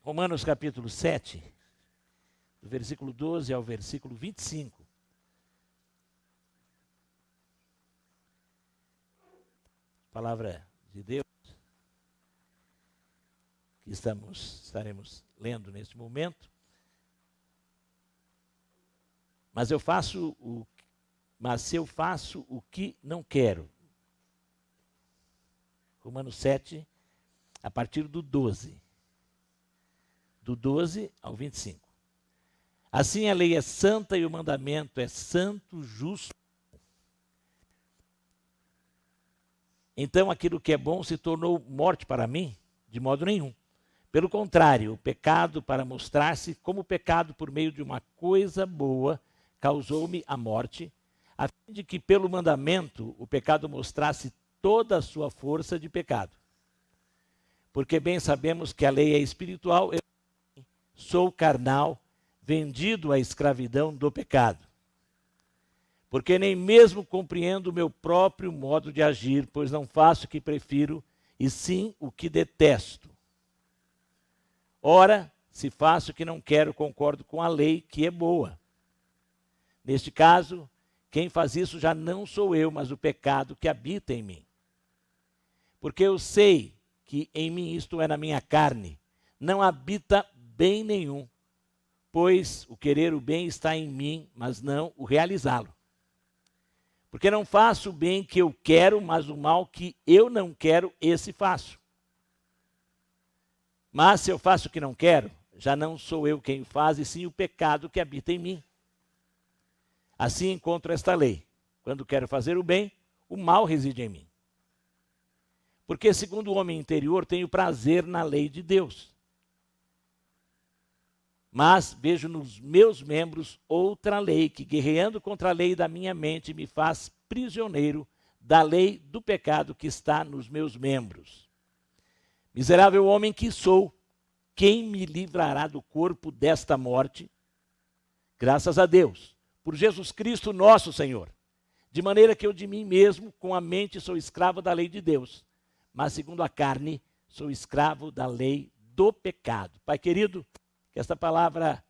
Romanos capítulo 7, do versículo 12 ao versículo 25. Palavra de Deus que estaremos lendo neste momento. Mas se eu faço o que não quero. Romanos 7, a partir do 12. Do 12 ao 25. Assim a lei é santa e o mandamento é santo, justo. Então aquilo que é bom se tornou morte para mim? De modo nenhum. Pelo contrário, o pecado, para mostrar-se como pecado por meio de uma coisa boa, causou-me a morte, a fim de que pelo mandamento o pecado mostrasse toda a sua força de pecado. Porque bem sabemos que a lei é espiritual, eu sou carnal, vendido à escravidão do pecado. Porque nem mesmo compreendo o meu próprio modo de agir, pois não faço o que prefiro, e sim o que detesto. Ora, se faço o que não quero, concordo com a lei, que é boa. Neste caso, quem faz isso já não sou eu, mas o pecado que habita em mim. Porque eu sei que em mim, isto é, na minha carne, não habita bem nenhum, pois o querer o bem está em mim, mas não o realizá-lo. Porque não faço o bem que eu quero, mas o mal que eu não quero, esse faço. Mas se eu faço o que não quero, já não sou eu quem faz, e sim o pecado que habita em mim. Assim encontro esta lei. Quando quero fazer o bem, o mal reside em mim. Porque segundo o homem interior, tenho prazer na lei de Deus. Mas vejo nos meus membros outra lei, que guerreando contra a lei da minha mente, me faz prisioneiro da lei do pecado que está nos meus membros. Miserável homem que sou, quem me livrará do corpo desta morte? Graças a Deus, por Jesus Cristo nosso Senhor. De maneira que eu de mim mesmo, com a mente, sou escravo da lei de Deus, mas segundo a carne, sou escravo da lei do pecado. Pai querido, que esta palavra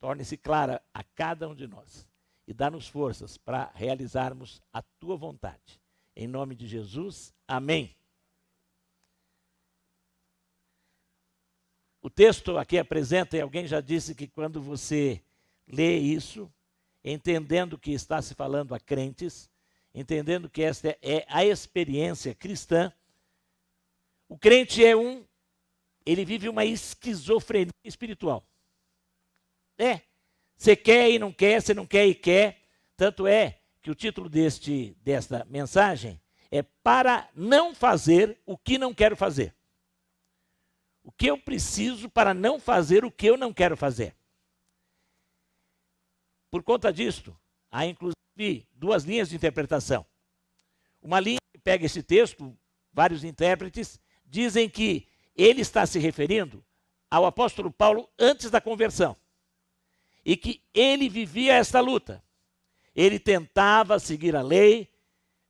torne-se clara a cada um de nós e dá-nos forças para realizarmos a tua vontade. Em nome de Jesus, amém. O texto aqui apresenta, e alguém já disse que quando você lê isso, entendendo que está se falando a crentes, entendendo que esta é a experiência cristã, o crente ele vive uma esquizofrenia espiritual. Você quer e não quer, você não quer e quer. Tanto é que o título desta mensagem é Para não fazer o que não quero fazer. O que eu preciso para não fazer o que eu não quero fazer. Por conta disto, há inclusive duas linhas de interpretação. Uma linha que pega esse texto, vários intérpretes dizem que ele está se referindo ao apóstolo Paulo antes da conversão. E que ele vivia esta luta. Ele tentava seguir a lei,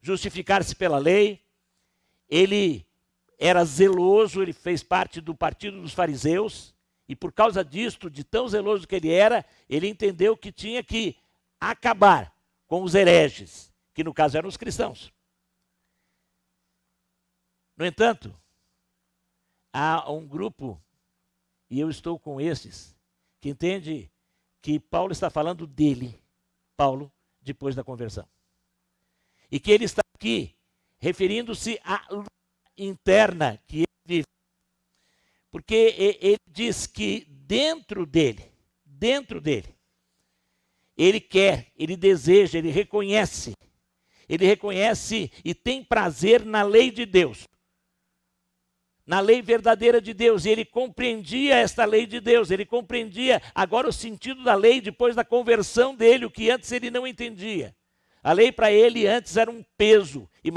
justificar-se pela lei. Ele era zeloso, ele fez parte do partido dos fariseus. E por causa disto, de tão zeloso que ele era, ele entendeu que tinha que acabar com os hereges, que no caso eram os cristãos. No entanto, há um grupo, e eu estou com esses, que entende que Paulo está falando dele, Paulo, depois da conversão. E que ele está aqui referindo-se à luta interna que ele vive. Porque ele diz que dentro dele, ele quer, ele deseja, ele reconhece e tem prazer na lei de Deus. Na lei verdadeira de Deus, e ele compreendia esta lei de Deus, ele compreendia agora o sentido da lei depois da conversão dele, o que antes ele não entendia. A lei para ele antes era um peso, e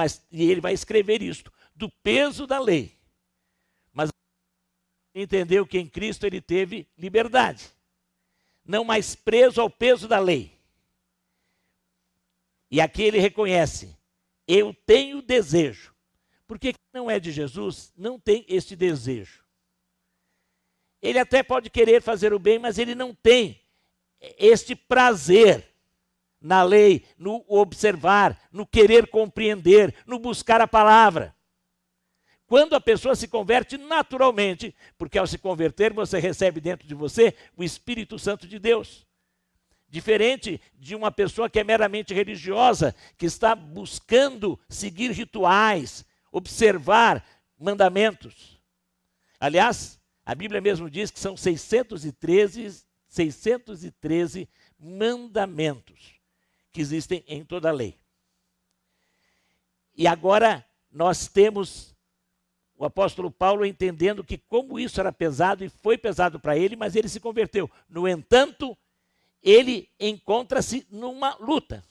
ele vai escrever isto, do peso da lei. Mas entendeu que em Cristo ele teve liberdade, não mais preso ao peso da lei. E aqui ele reconhece, eu tenho desejo. Porque quem não é de Jesus não tem este desejo. ele até pode querer fazer o bem, mas ele não tem este prazer na lei, no observar, no querer compreender, no buscar a palavra. Quando a pessoa se converte naturalmente, porque ao se converter você recebe dentro de você o Espírito Santo de Deus. Diferente de uma pessoa que é meramente religiosa, que está buscando seguir rituais, observar mandamentos. Aliás, a Bíblia mesmo diz que são 613 mandamentos que existem em toda a lei. E agora nós temos o apóstolo Paulo entendendo que como isso era pesado, e foi pesado para ele, mas ele se converteu. No entanto, ele encontra-se numa luta,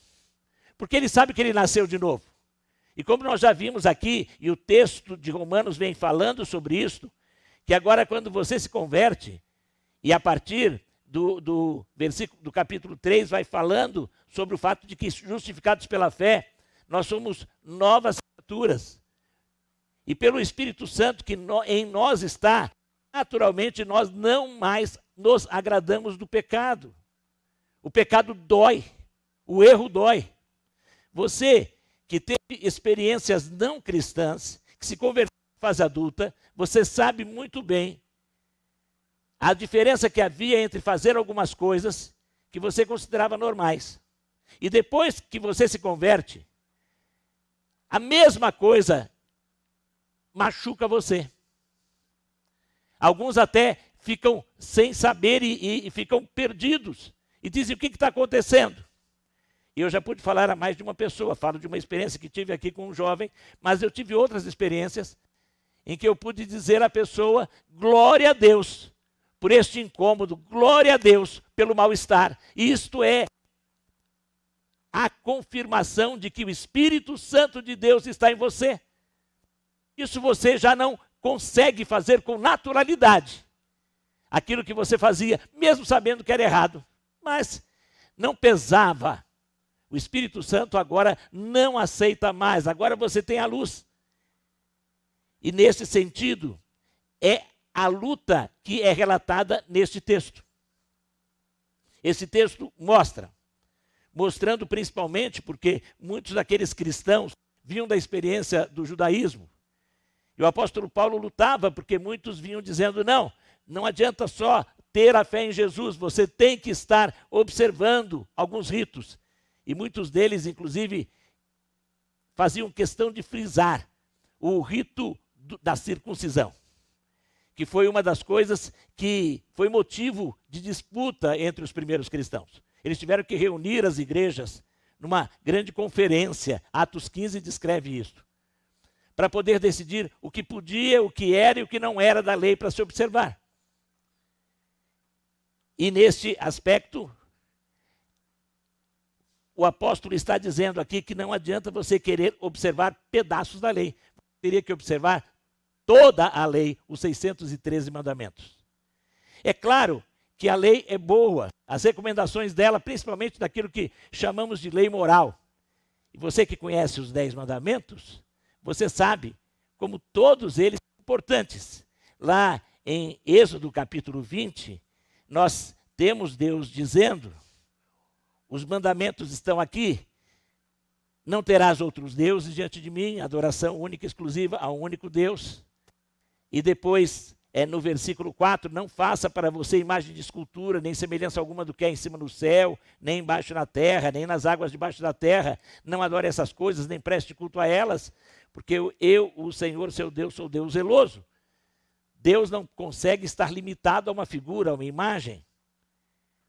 porque ele sabe que ele nasceu de novo. E como nós já vimos aqui, e o texto de Romanos vem falando sobre isso, que agora quando você se converte, e a partir do versículo do capítulo 3 vai falando sobre o fato de que justificados pela fé, nós somos novas criaturas. E pelo Espírito Santo que em nós está, naturalmente nós não mais nos agradamos do pecado. O pecado dói, o erro dói. Você que teve experiências não cristãs, que se converteu na fase adulta, você sabe muito bem a diferença que havia entre fazer algumas coisas que você considerava normais. E depois que você se converte, a mesma coisa machuca você. Alguns até ficam sem saber e ficam perdidos. E dizem, o que está acontecendo? E eu já pude falar a mais de uma pessoa. Falo de uma experiência que tive aqui com um jovem, mas eu tive outras experiências em que eu pude dizer à pessoa, glória a Deus por este incômodo, glória a Deus pelo mal-estar. E isto é a confirmação de que o Espírito Santo de Deus está em você. Isso você já não consegue fazer com naturalidade. Aquilo que você fazia, mesmo sabendo que era errado. Mas não pesava. O Espírito Santo agora não aceita mais. Agora você tem a luz. E nesse sentido, é a luta que é relatada neste texto. Esse texto mostrando principalmente porque muitos daqueles cristãos vinham da experiência do judaísmo. E o apóstolo Paulo lutava porque muitos vinham dizendo, não adianta só ter a fé em Jesus, você tem que estar observando alguns ritos. E muitos deles, inclusive, faziam questão de frisar o rito da circuncisão, que foi uma das coisas que foi motivo de disputa entre os primeiros cristãos. Eles tiveram que reunir as igrejas numa grande conferência, Atos 15 descreve isso, para poder decidir o que podia, o que era e o que não era da lei para se observar. E neste aspecto, o apóstolo está dizendo aqui que não adianta você querer observar pedaços da lei. Você teria que observar toda a lei, os 613 mandamentos. É claro que a lei é boa, as recomendações dela, principalmente daquilo que chamamos de lei moral. E você que conhece os 10 mandamentos, você sabe como todos eles são importantes. Lá em Êxodo capítulo 20, nós temos Deus dizendo, os mandamentos estão aqui, não terás outros deuses diante de mim, adoração única e exclusiva ao único Deus. E depois, no versículo 4, não faça para você imagem de escultura, nem semelhança alguma do que é em cima no céu, nem embaixo na terra, nem nas águas debaixo da terra. Não adore essas coisas, nem preste culto a elas, porque eu, o Senhor, seu Deus, sou Deus zeloso. Deus não consegue estar limitado a uma figura, a uma imagem.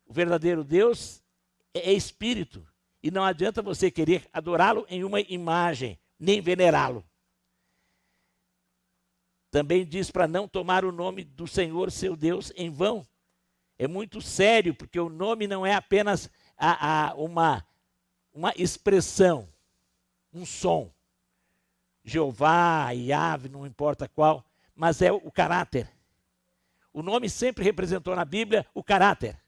O verdadeiro Deus é espírito. E não adianta você querer adorá-lo em uma imagem, nem venerá-lo. Também diz para não tomar o nome do Senhor, seu Deus, em vão. É muito sério, porque o nome não é apenas uma expressão, um som. Jeová, Yahvé, não importa qual, mas é o caráter. O nome sempre representou na Bíblia o caráter.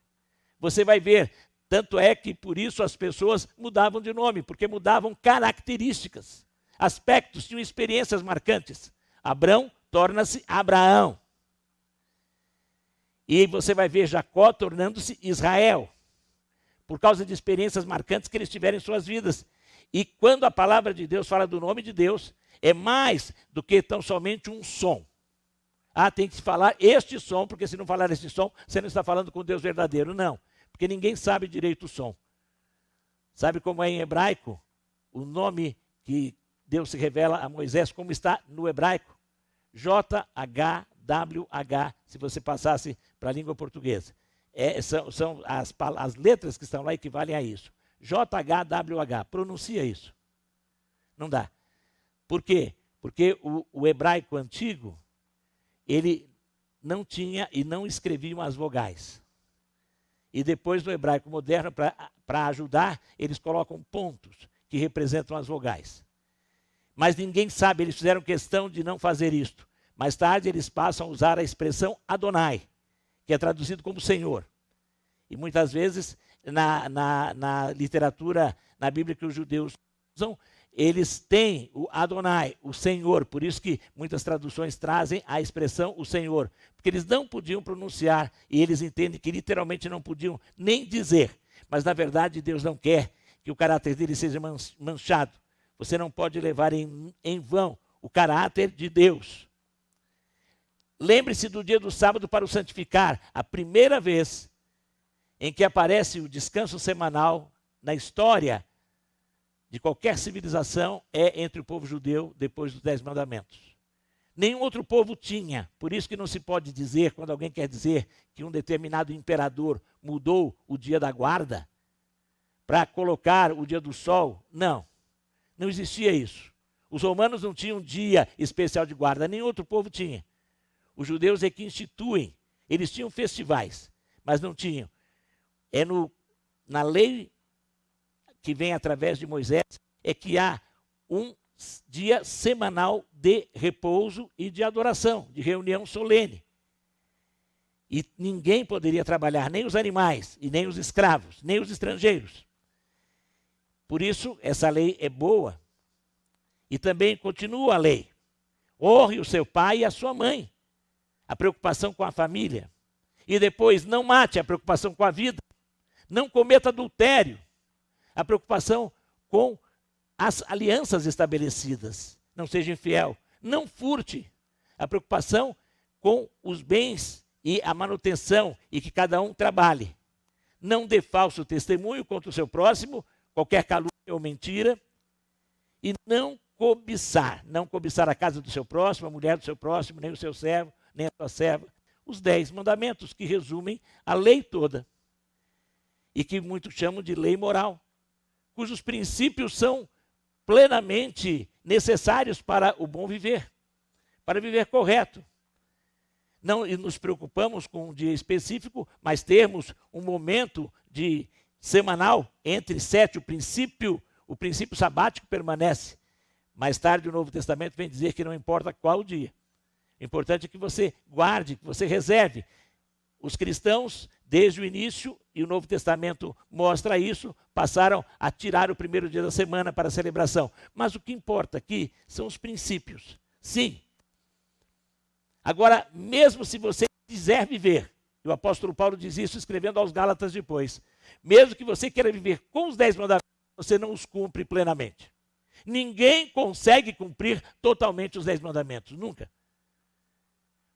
Você vai ver, tanto é que por isso as pessoas mudavam de nome, porque mudavam características, aspectos, tinham experiências marcantes. Abrão torna-se Abraão. E você vai ver Jacó tornando-se Israel, por causa de experiências marcantes que eles tiveram em suas vidas. E quando a palavra de Deus fala do nome de Deus, é mais do que tão somente um som. Ah, tem que falar este som, porque se não falar este som, você não está falando com Deus verdadeiro. Não, porque ninguém sabe direito o som. Sabe como é em hebraico? O nome que Deus se revela a Moisés, como está no hebraico? JHWH, se você passasse para a língua portuguesa. São as letras que estão lá equivalem a isso. JHWH, pronuncia isso. Não dá. Por quê? Porque o hebraico antigo, ele não tinha e não escreviam as vogais. E depois no hebraico moderno, para ajudar, eles colocam pontos que representam as vogais. Mas ninguém sabe, eles fizeram questão de não fazer isto. Mais tarde eles passam a usar a expressão Adonai, que é traduzido como Senhor. E muitas vezes na literatura, na Bíblia que os judeus usam, eles têm o Adonai, o Senhor. Por isso que muitas traduções trazem a expressão o Senhor. Porque eles não podiam pronunciar e eles entendem que literalmente não podiam nem dizer. Mas na verdade Deus não quer que o caráter dele seja manchado. Você não pode levar em vão o caráter de Deus. Lembre-se do dia do sábado para o santificar. A primeira vez em que aparece o descanso semanal na história de qualquer civilização é entre o povo judeu depois dos 10 mandamentos. Nenhum outro povo tinha. Por isso que não se pode dizer, quando alguém quer dizer que um determinado imperador mudou o dia da guarda para colocar o dia do sol. Não, não existia isso. Os romanos não tinham um dia especial de guarda, nenhum outro povo tinha. Os judeus é que instituem. Eles tinham festivais, mas não tinham. Na lei que vem através de Moisés, é que há um dia semanal de repouso e de adoração, de reunião solene. E ninguém poderia trabalhar, nem os animais, e nem os escravos, nem os estrangeiros. Por isso, essa lei é boa. E também continua a lei. Honre o seu pai e a sua mãe. A preocupação com a família. E depois, não mate, a preocupação com a vida. Não cometa adultério. A preocupação com as alianças estabelecidas. Não seja infiel. Não furte. A preocupação com os bens e a manutenção e que cada um trabalhe. Não dê falso testemunho contra o seu próximo, qualquer calúnia ou mentira. E não cobiçar. Não cobiçar a casa do seu próximo, a mulher do seu próximo, nem o seu servo, nem a sua serva. Os 10 mandamentos que resumem a lei toda. E que muitos chamam de lei moral. Cujos princípios são plenamente necessários para o bom viver, para viver correto. Não nos preocupamos com um dia específico, mas termos um momento de semanal entre 7, o princípio sabático permanece. Mais tarde o Novo Testamento vem dizer que não importa qual dia. O importante é que você guarde, que você reserve. Os cristãos, desde o início, e o Novo Testamento mostra isso, passaram a tirar o primeiro dia da semana para a celebração. Mas o que importa aqui são os princípios. Sim. Agora, mesmo se você quiser viver, e o apóstolo Paulo diz isso escrevendo aos Gálatas depois, mesmo que você queira viver com os 10 mandamentos, você não os cumpre plenamente. Ninguém consegue cumprir totalmente os 10 mandamentos, nunca.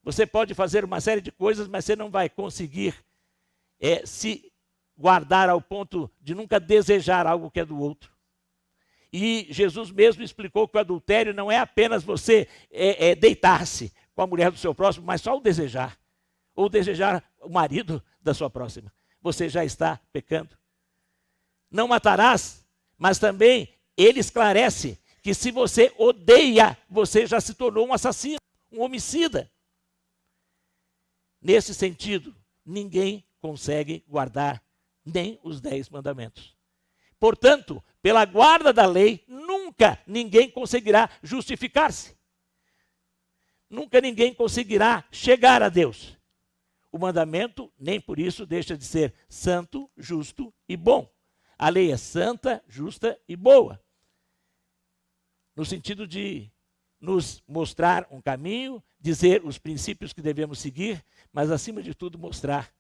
Você pode fazer uma série de coisas, mas você não vai conseguir se guardar ao ponto de nunca desejar algo que é do outro. E Jesus mesmo explicou que o adultério não é apenas você deitar-se com a mulher do seu próximo, mas só o desejar. Ou desejar o marido da sua próxima. Você já está pecando. Não matarás, mas também ele esclarece que se você odeia, você já se tornou um assassino, um homicida. Nesse sentido, ninguém consegue guardar nem os 10 mandamentos. Portanto, pela guarda da lei, nunca ninguém conseguirá justificar-se. Nunca ninguém conseguirá chegar a Deus. O mandamento, nem por isso, deixa de ser santo, justo e bom. A lei é santa, justa e boa. No sentido de nos mostrar um caminho, dizer os princípios que devemos seguir, mas acima de tudo mostrar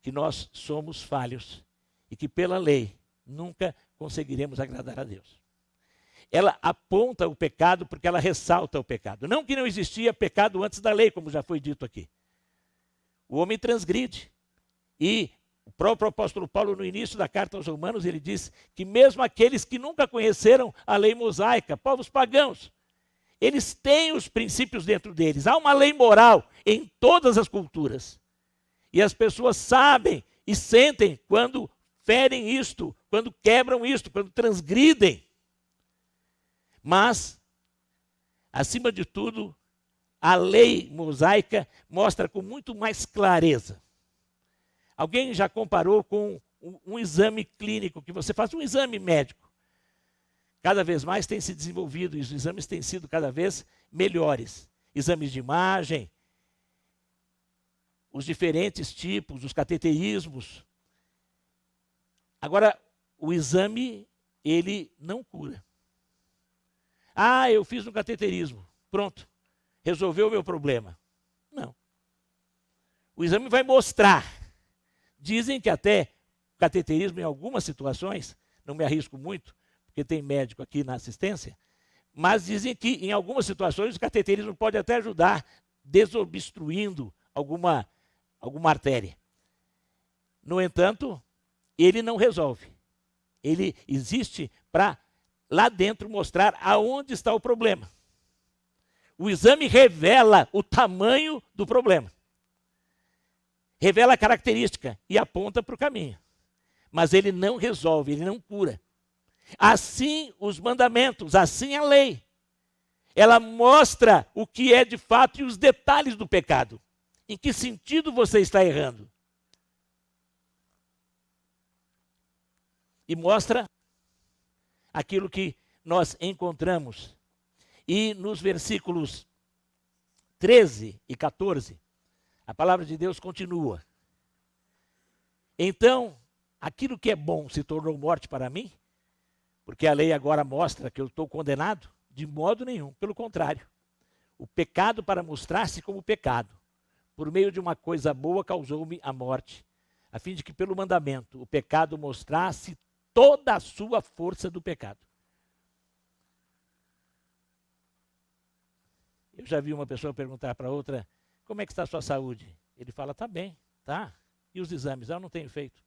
que nós somos falhos e que pela lei nunca conseguiremos agradar a Deus. Ela aponta o pecado porque ela ressalta o pecado. Não que não existia pecado antes da lei, como já foi dito aqui. O homem transgride. E o próprio apóstolo Paulo, no início da carta aos Romanos, ele diz que mesmo aqueles que nunca conheceram a lei mosaica, povos pagãos, eles têm os princípios dentro deles. Há uma lei moral em todas as culturas. E as pessoas sabem e sentem quando ferem isto, quando quebram isto, quando transgridem. Mas, acima de tudo, a lei mosaica mostra com muito mais clareza. Alguém já comparou com um exame clínico, que você faz um exame médico. Cada vez mais tem se desenvolvido e os exames têm sido cada vez melhores. Exames de imagem, os diferentes tipos, os cateterismos. Agora, o exame, ele não cura. Ah, eu fiz um cateterismo. Pronto. Resolveu o meu problema. Não. O exame vai mostrar. Dizem que até o cateterismo, em algumas situações, não me arrisco muito, porque tem médico aqui na assistência, mas dizem que em algumas situações o cateterismo pode até ajudar, desobstruindo alguma artéria. No entanto, ele não resolve. Ele existe para lá dentro mostrar aonde está o problema. O exame revela o tamanho do problema. Revela a característica e aponta para o caminho. Mas ele não resolve, ele não cura. Assim os mandamentos, assim a lei. Ela mostra o que é de fato e os detalhes do pecado. Em que sentido você está errando? E mostra aquilo que nós encontramos. E nos versículos 13 e 14, a palavra de Deus continua. Então, aquilo que é bom se tornou morte para mim, porque a lei agora mostra que eu estou condenado? De modo nenhum, pelo contrário. O pecado, para mostrar-se como pecado, por meio de uma coisa boa, causou-me a morte, a fim de que pelo mandamento o pecado mostrasse toda a sua força do pecado. Eu já vi uma pessoa perguntar para outra, como é que está a sua saúde? Ele fala, está bem, tá. E os exames? Eu não tenho feito.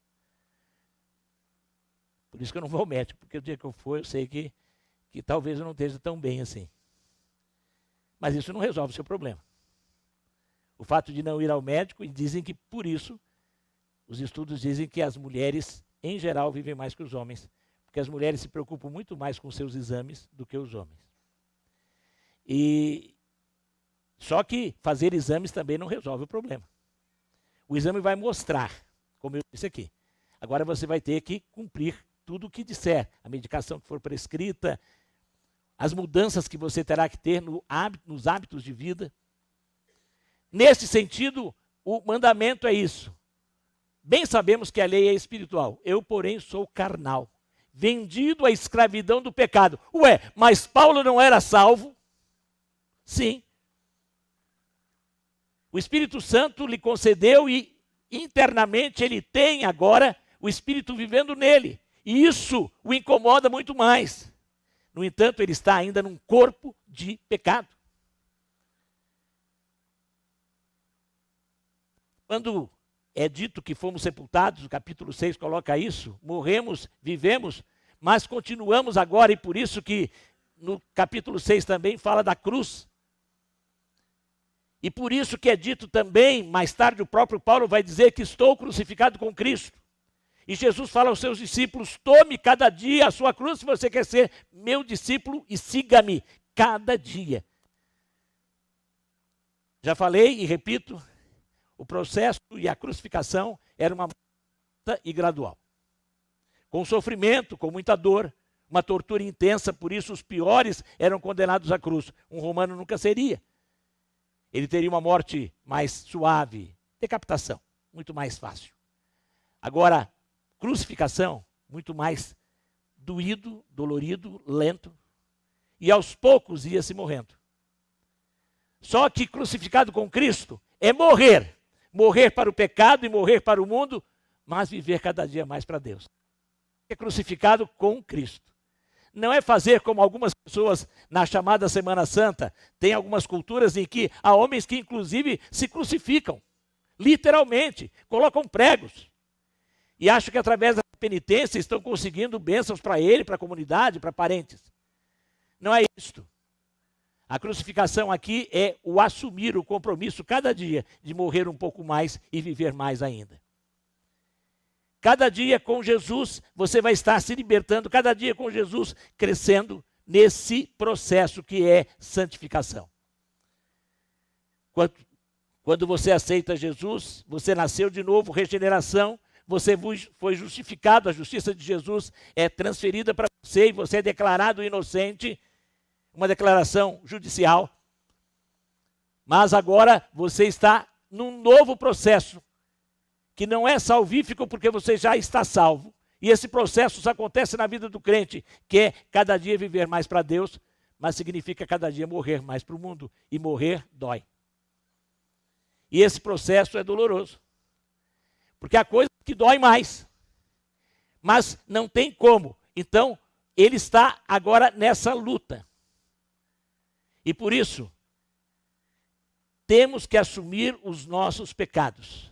Por isso que eu não vou ao médico, porque o dia que eu for, eu sei que talvez eu não esteja tão bem assim. Mas isso não resolve o seu problema. O fato de não ir ao médico, e dizem que por isso, os estudos dizem que as mulheres, em geral, vivem mais que os homens, porque as mulheres se preocupam muito mais com seus exames do que os homens. Só que fazer exames também não resolve o problema. O exame vai mostrar, como eu disse aqui. Agora você vai ter que cumprir tudo o que disser, a medicação que for prescrita, as mudanças que você terá que ter nos hábitos de vida. Nesse sentido, o mandamento é isso. Bem sabemos que a lei é espiritual. Eu, porém, sou carnal, vendido à escravidão do pecado. Ué, mas Paulo não era salvo? Sim. O Espírito Santo lhe concedeu e internamente ele tem agora o Espírito vivendo nele. E isso o incomoda muito mais. No entanto, ele está ainda num corpo de pecado. Quando é dito que fomos sepultados, o capítulo 6 coloca isso, morremos, vivemos, mas continuamos agora, e por isso que no capítulo 6 também fala da cruz. E por isso que é dito também, mais tarde o próprio Paulo vai dizer que estou crucificado com Cristo. E Jesus fala aos seus discípulos, tome cada dia a sua cruz se você quer ser meu discípulo e siga-me cada dia. Já falei e repito, o processo e a crucificação era uma morte e gradual. Com sofrimento, com muita dor, uma tortura intensa, por isso os piores eram condenados à cruz. Um romano nunca seria. Ele teria uma morte mais suave, decapitação, muito mais fácil. Agora, crucificação, muito mais doído, dolorido, lento, e aos poucos ia se morrendo. Só que crucificado com Cristo é morrer. Morrer para o pecado e morrer para o mundo, mas viver cada dia mais para Deus. É crucificado com Cristo. Não é fazer como algumas pessoas na chamada Semana Santa. Tem algumas culturas em que há homens que inclusive se crucificam. Literalmente, colocam pregos. E acham que através da penitência estão conseguindo bênçãos para ele, para a comunidade, para parentes. Não é isto. A crucificação aqui é o assumir o compromisso cada dia de morrer um pouco mais e viver mais ainda. Cada dia com Jesus você vai estar se libertando, cada dia com Jesus crescendo nesse processo que é santificação. Quando você aceita Jesus, você nasceu de novo, regeneração, você foi justificado, a justiça de Jesus é transferida para você e você é declarado inocente, uma declaração judicial. Mas agora você está num novo processo, que não é salvífico porque você já está salvo. E esse processo só acontece na vida do crente, que é cada dia viver mais para Deus, mas significa cada dia morrer mais para o mundo. E morrer dói. E esse processo é doloroso. Porque há coisa que dói mais. Mas não tem como. Então, ele está agora nessa luta. E por isso, temos que assumir os nossos pecados.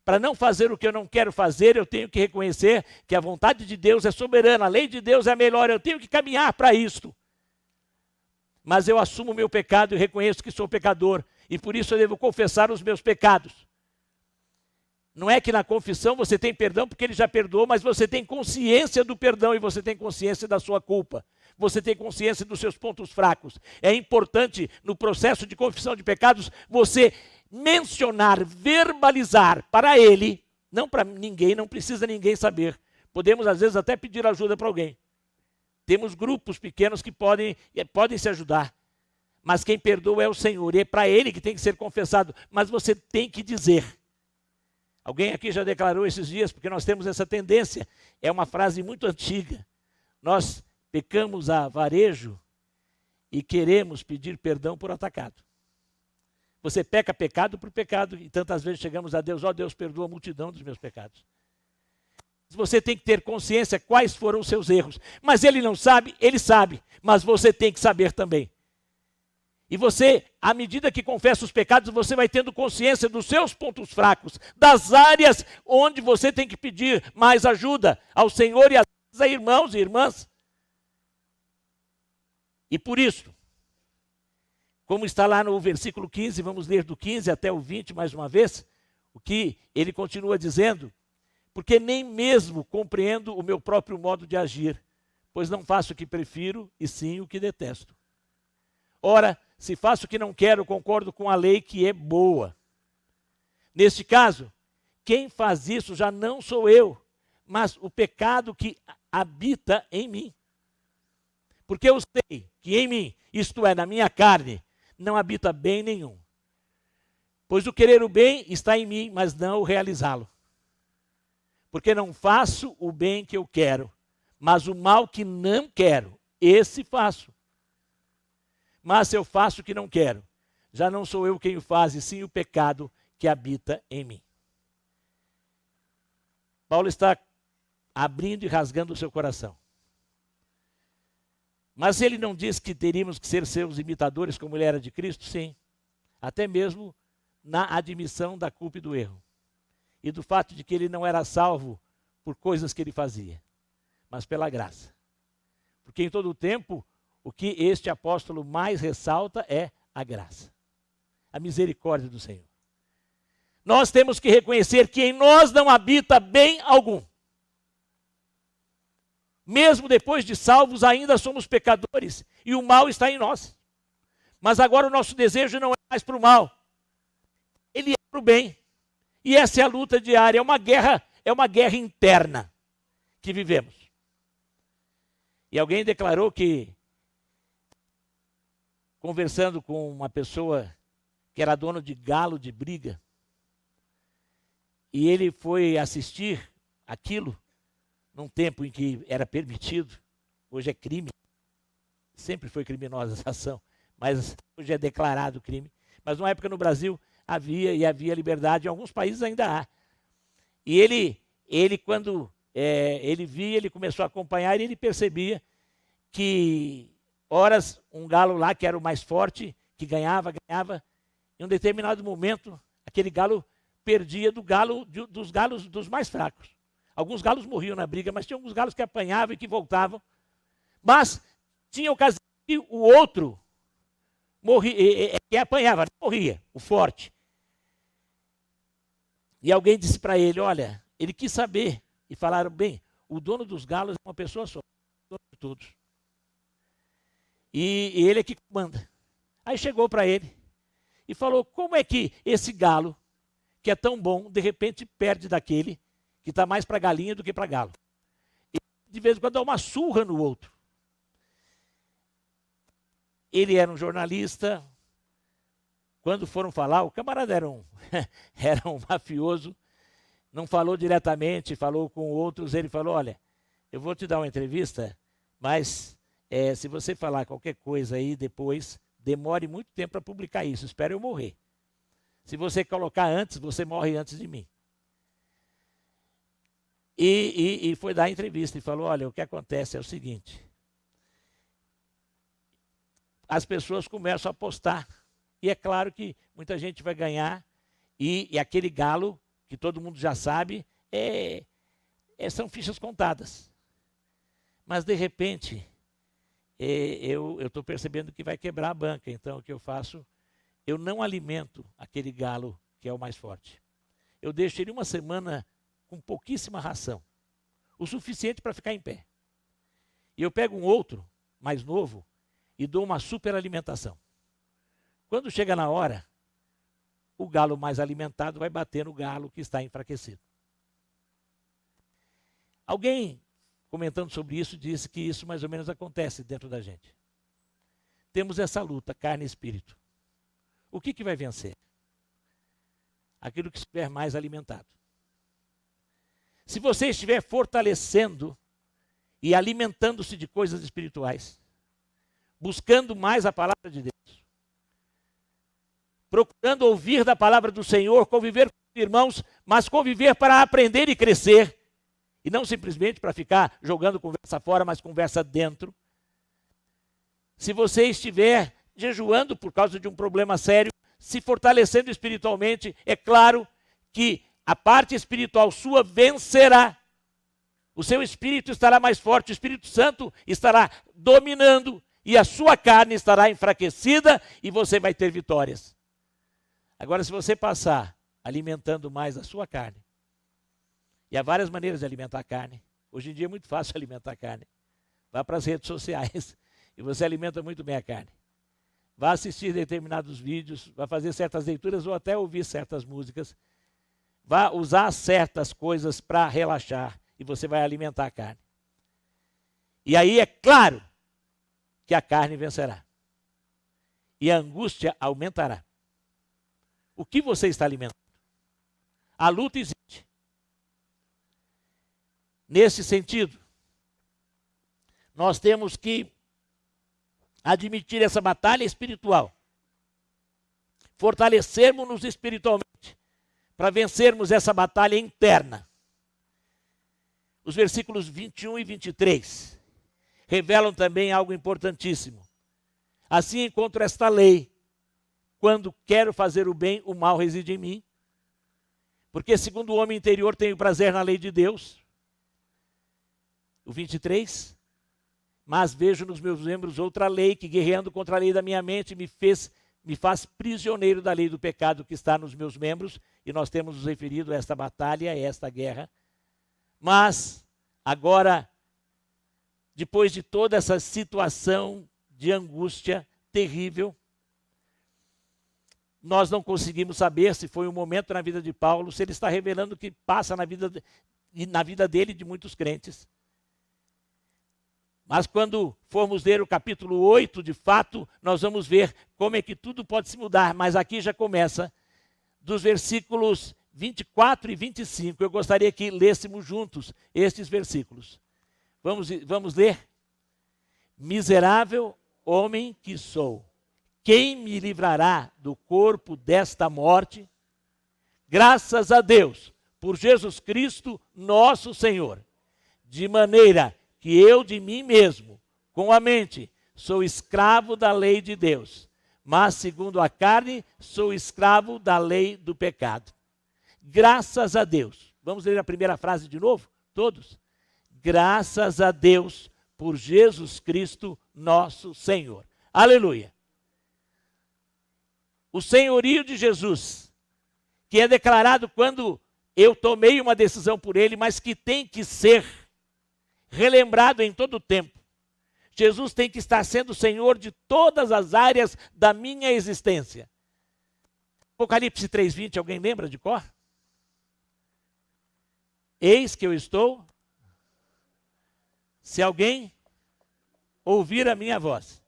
Para não fazer o que eu não quero fazer, eu tenho que reconhecer que a vontade de Deus é soberana, a lei de Deus é a melhor, eu tenho que caminhar para isto. Mas eu assumo o meu pecado e reconheço que sou pecador, e por isso eu devo confessar os meus pecados. Não é que na confissão você tem perdão porque ele já perdoou, mas você tem consciência do perdão e você tem consciência da sua culpa. Você tem consciência dos seus pontos fracos. É importante no processo de confissão de pecados você mencionar, verbalizar para ele, não para ninguém, não precisa ninguém saber. Podemos às vezes até pedir ajuda para alguém. Temos grupos pequenos que podem se ajudar. Mas quem perdoa é o Senhor e é para ele que tem que ser confessado. Mas você tem que dizer. Alguém aqui já declarou esses dias, porque nós temos essa tendência. É uma frase muito antiga. Nós pecamos a varejo e queremos pedir perdão por atacado. Você peca pecado por pecado e tantas vezes chegamos a Deus, ó Deus, perdoa a multidão dos meus pecados. Você tem que ter consciência quais foram os seus erros. Mas ele não sabe, ele sabe, mas você tem que saber também. E você, à medida que confessa os pecados, você vai tendo consciência dos seus pontos fracos, das áreas onde você tem que pedir mais ajuda ao Senhor e a irmãos e irmãs. E por isso, como está lá no versículo 15, vamos ler do 15 até o 20 mais uma vez, o que ele continua dizendo, porque nem mesmo compreendo o meu próprio modo de agir, pois não faço o que prefiro e sim o que detesto. Ora, se faço o que não quero, concordo com a lei que é boa. Neste caso, quem faz isso já não sou eu, mas o pecado que habita em mim. Porque eu sei que em mim, isto é, na minha carne, não habita bem nenhum. Pois o querer o bem está em mim, mas não o realizá-lo. Porque não faço o bem que eu quero, mas o mal que não quero, esse faço. Mas se eu faço o que não quero, já não sou eu quem o faz, e sim o pecado que habita em mim. Paulo está abrindo e rasgando o seu coração. Mas ele não diz que teríamos que ser seus imitadores como ele era de Cristo? Sim. Até mesmo na admissão da culpa e do erro. E do fato de que ele não era salvo por coisas que ele fazia, mas pela graça. Porque em todo o tempo, o que este apóstolo mais ressalta é a graça. A misericórdia do Senhor. Nós temos que reconhecer que em nós não habita bem algum. Mesmo depois de salvos, ainda somos pecadores e o mal está em nós. Mas agora o nosso desejo não é mais para o mal. Ele é para o bem. E essa é a luta diária, é uma guerra interna que vivemos. E alguém declarou que, conversando com uma pessoa que era dono de galo de briga, e ele foi assistir aquilo num tempo em que era permitido, hoje é crime, sempre foi criminosa essa ação, mas hoje é declarado crime. Mas numa época no Brasil havia liberdade, em alguns países ainda há. E ele quando ele via, ele começou a acompanhar e ele percebia que, horas, um galo lá que era o mais forte, que ganhava, em um determinado momento, aquele galo perdia dos galos dos mais fracos. Alguns galos morriam na briga, mas tinha alguns galos que apanhavam e que voltavam. Mas tinha ocasião que o outro morria, que apanhava, não morria, o forte. E alguém disse para ele, olha, ele quis saber, e falaram, bem, o dono dos galos é uma pessoa só, o dono de todos. E ele é que manda. Aí chegou para ele e falou, como é que esse galo, que é tão bom, de repente perde daquele que está mais para galinha do que para galo. E de vez em quando dá uma surra no outro. Ele era um jornalista. Quando foram falar, o camarada era um mafioso, não falou diretamente, falou com outros. Ele falou, olha, eu vou te dar uma entrevista, mas se você falar qualquer coisa aí depois, demore muito tempo para publicar isso, espero eu morrer. Se você colocar antes, você morre antes de mim. E foi dar a entrevista e falou, olha, o que acontece é o seguinte, as pessoas começam a apostar, e é claro que muita gente vai ganhar, e aquele galo, que todo mundo já sabe, são fichas contadas. Mas, de repente, eu estou percebendo que vai quebrar a banca, então o que eu faço? Eu não alimento aquele galo que é o mais forte. Eu deixo ele uma semana com pouquíssima ração, o suficiente para ficar em pé. E eu pego um outro, mais novo, e dou uma superalimentação. Quando chega na hora, o galo mais alimentado vai bater no galo que está enfraquecido. Alguém, comentando sobre isso, disse que isso mais ou menos acontece dentro da gente. Temos essa luta, carne e espírito. O que vai vencer? Aquilo que estiver mais alimentado. Se você estiver fortalecendo e alimentando-se de coisas espirituais, buscando mais a palavra de Deus, procurando ouvir da palavra do Senhor, conviver com os irmãos, mas conviver para aprender e crescer, e não simplesmente para ficar jogando conversa fora, mas conversa dentro. Se você estiver jejuando por causa de um problema sério, se fortalecendo espiritualmente, é claro que a parte espiritual sua vencerá. O seu espírito estará mais forte, o Espírito Santo estará dominando e a sua carne estará enfraquecida e você vai ter vitórias. Agora, se você passar alimentando mais a sua carne, e há várias maneiras de alimentar a carne. Hoje em dia é muito fácil alimentar a carne. Vá para as redes sociais e você alimenta muito bem a carne. Vá assistir determinados vídeos, vá fazer certas leituras ou até ouvir certas músicas. Vá usar certas coisas para relaxar e você vai alimentar a carne. E aí é claro que a carne vencerá. E a angústia aumentará. O que você está alimentando? A luta existe. Nesse sentido, nós temos que admitir essa batalha espiritual. Fortalecermos-nos espiritualmente para vencermos essa batalha interna. Os versículos 21 e 23 revelam também algo importantíssimo. Assim encontro esta lei: quando quero fazer o bem, o mal reside em mim. Porque segundo o homem interior tenho prazer na lei de Deus. O 23. Mas vejo nos meus membros outra lei que, guerreando contra a lei da minha mente, me faz prisioneiro da lei do pecado que está nos meus membros. E nós temos nos referido a esta batalha, a esta guerra. Mas, agora, depois de toda essa situação de angústia terrível, nós não conseguimos saber se foi um momento na vida de Paulo, se ele está revelando o que passa na vida dele e de muitos crentes. Mas quando formos ler o capítulo 8, de fato, nós vamos ver como é que tudo pode se mudar. Mas aqui já começa, dos versículos 24 e 25. Eu gostaria que lêssemos juntos estes versículos. Vamos ler? Miserável homem que sou, Quem me livrará do corpo desta morte? Graças a Deus, por Jesus Cristo, nosso Senhor. De maneira que eu de mim mesmo, com a mente, sou escravo da lei de Deus, mas segundo a carne, sou escravo da lei do pecado. Graças a Deus. Vamos ler a primeira frase de novo? Todos? Graças a Deus por Jesus Cristo, nosso Senhor. Aleluia. O senhorio de Jesus, que é declarado quando eu tomei uma decisão por ele, mas que tem que ser relembrado em todo o tempo. Jesus tem que estar sendo Senhor de todas as áreas da minha existência. Apocalipse 3:20, alguém lembra de cor? Eis que eu estou, se alguém ouvir a minha voz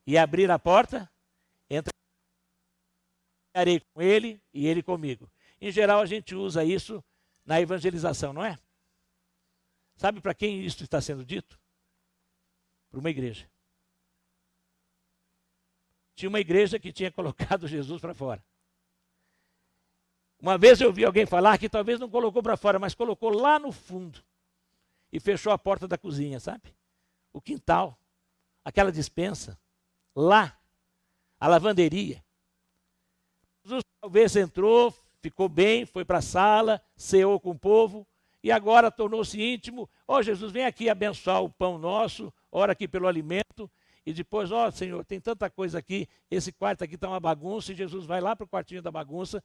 e abrir a porta, entrarei com ele e ele comigo. Em geral, a gente usa isso na evangelização, não é? Sabe para quem isso está sendo dito? Para uma igreja. Tinha uma igreja que tinha colocado Jesus para fora. Uma vez eu ouvi alguém falar que talvez não colocou para fora, mas colocou lá no fundo. E fechou a porta da cozinha, sabe? O quintal, aquela despensa, lá, a lavanderia. Jesus talvez entrou, ficou bem, foi para a sala, ceou com o povo, e agora tornou-se íntimo. Ó, Jesus, vem aqui abençoar o pão nosso, ora aqui pelo alimento, e depois, ó Senhor, tem tanta coisa aqui, esse quarto aqui está uma bagunça, e Jesus vai lá para o quartinho da bagunça,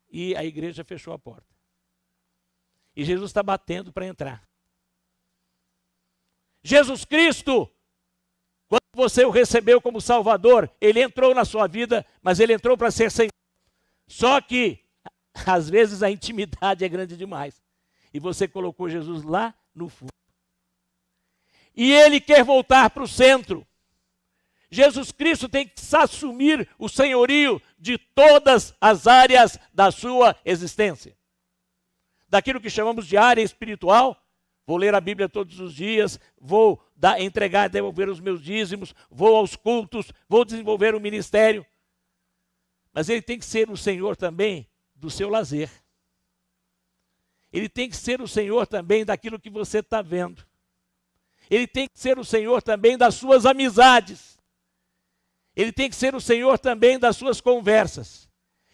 e a igreja fechou a porta. E Jesus está batendo para entrar. Jesus Cristo, quando você o recebeu como Salvador, ele entrou na sua vida, mas ele entrou para ser Senhor. Só que, às vezes, a intimidade é grande demais. E você colocou Jesus lá no fundo. E ele quer voltar para o centro. Jesus Cristo tem que assumir o senhorio de todas as áreas da sua existência. Daquilo que chamamos de área espiritual, vou ler a Bíblia todos os dias, vou entregar e devolver os meus dízimos, vou aos cultos, vou desenvolver o ministério. Mas ele tem que ser o Senhor também do seu lazer. Ele tem que ser o Senhor também daquilo que você está vendo. Ele tem que ser o Senhor também das suas amizades. Ele tem que ser o Senhor também das suas conversas.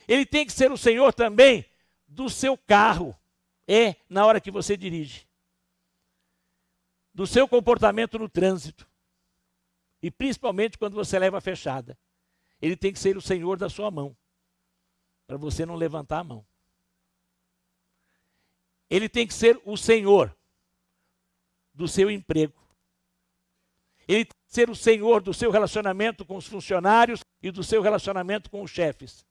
Ele tem que ser o Senhor também do seu carro. Na hora que você dirige. Do seu comportamento no trânsito. E principalmente quando você leva a fechada. Ele tem que ser o Senhor da sua mão. Para você não levantar a mão. Ele tem que ser o Senhor do seu emprego. Ele tem que ser o Senhor do seu relacionamento com os funcionários e do seu relacionamento com os chefes.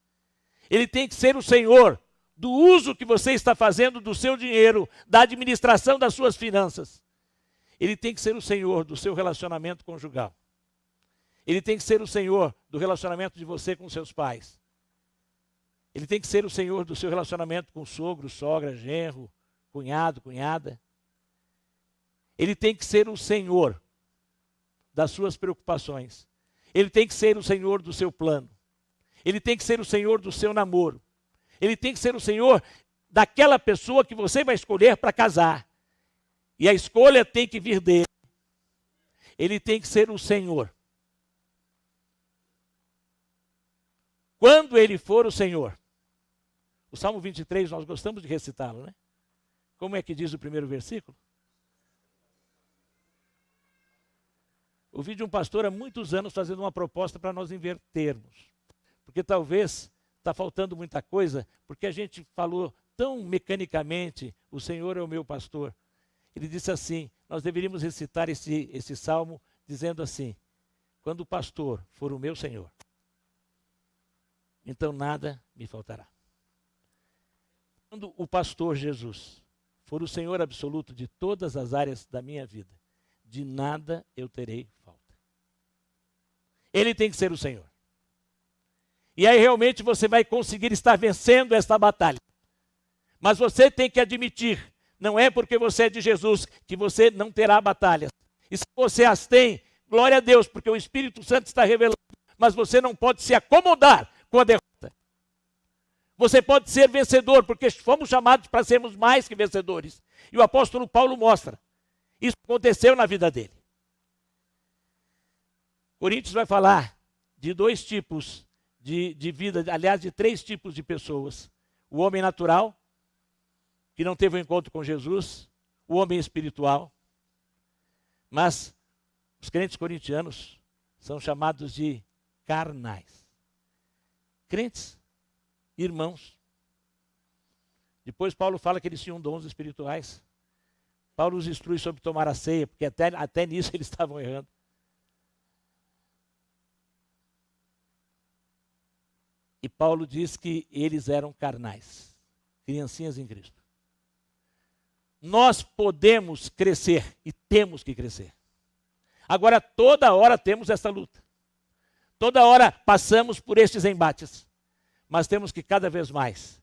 Ele tem que ser o Senhor do uso que você está fazendo do seu dinheiro, da administração das suas finanças. Ele tem que ser o Senhor do seu relacionamento conjugal. Ele tem que ser o Senhor do relacionamento de você com seus pais. Ele tem que ser o Senhor do seu relacionamento com sogro, sogra, genro, cunhado, cunhada. Ele tem que ser o Senhor das suas preocupações. Ele tem que ser o Senhor do seu plano. Ele tem que ser o Senhor do seu namoro. Ele tem que ser o Senhor daquela pessoa que você vai escolher para casar. E a escolha tem que vir dele. Ele tem que ser o Senhor. Quando ele for o Senhor. O Salmo 23, nós gostamos de recitá-lo, né? Como é que diz o primeiro versículo? Ouvi de um pastor há muitos anos fazendo uma proposta para nós invertermos. Porque talvez está faltando muita coisa, porque a gente falou tão mecanicamente, o Senhor é o meu pastor. Ele disse assim, nós deveríamos recitar esse salmo dizendo assim, quando o pastor for o meu Senhor, então nada me faltará. Quando o pastor Jesus for o Senhor absoluto de todas as áreas da minha vida, de nada eu terei falta. Ele tem que ser o Senhor. E aí realmente você vai conseguir estar vencendo esta batalha. Mas você tem que admitir, não é porque você é de Jesus que você não terá batalhas. E se você as tem, glória a Deus, porque o Espírito Santo está revelando. mas você não pode se acomodar com a derrota. Você pode ser vencedor, porque fomos chamados para sermos mais que vencedores. E o apóstolo Paulo mostra. Isso aconteceu na vida dele. Coríntios vai falar de 2 tipos de vida, aliás, de 3 tipos de pessoas. O homem natural, que não teve um encontro com Jesus, o homem espiritual. Mas os crentes corintianos são chamados de carnais. Crentes, irmãos. Depois Paulo fala que eles tinham dons espirituais. Paulo os instrui sobre tomar a ceia, porque até nisso eles estavam errando. E Paulo diz que eles eram carnais, criancinhas em Cristo. Nós podemos crescer e temos que crescer. Agora, toda hora temos essa luta. Toda hora passamos por estes embates. Mas temos que cada vez mais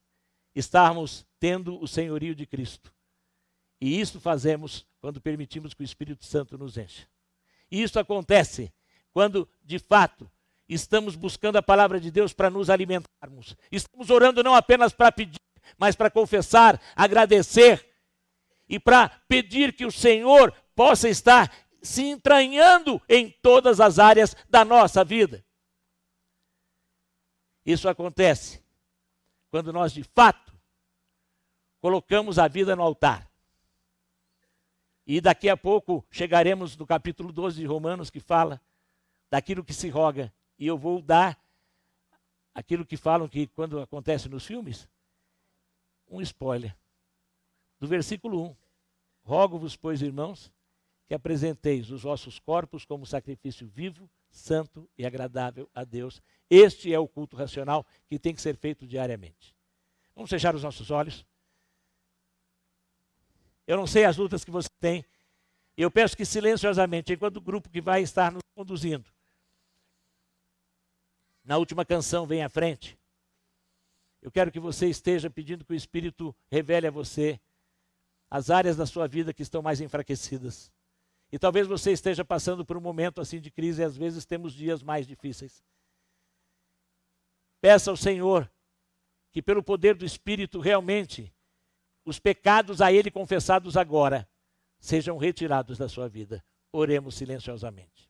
estarmos tendo o senhorio de Cristo. E isso fazemos quando permitimos que o Espírito Santo nos encha. E isso acontece quando, de fato, estamos buscando a palavra de Deus para nos alimentarmos. Estamos orando não apenas para pedir, mas para confessar, agradecer e para pedir que o Senhor possa estar se entranhando em todas as áreas da nossa vida. Isso acontece quando nós, de fato, colocamos a vida no altar. E daqui a pouco chegaremos no capítulo 12 de Romanos, que fala daquilo que se roga. E eu vou dar aquilo que falam que quando acontece nos filmes, um spoiler. Do versículo 1. Rogo-vos, pois, irmãos, que apresenteis os vossos corpos como sacrifício vivo, santo e agradável a Deus. Este é o culto racional que tem que ser feito diariamente. Vamos fechar os nossos olhos. Eu não sei as lutas que você tem. Eu peço que silenciosamente, enquanto o grupo que vai estar nos conduzindo, na última canção, vem à frente. Eu quero que você esteja pedindo que o Espírito revele a você as áreas da sua vida que estão mais enfraquecidas. E talvez você esteja passando por um momento assim de crise e às vezes temos dias mais difíceis. Peça ao Senhor que pelo poder do Espírito realmente os pecados a Ele confessados agora sejam retirados da sua vida. Oremos silenciosamente.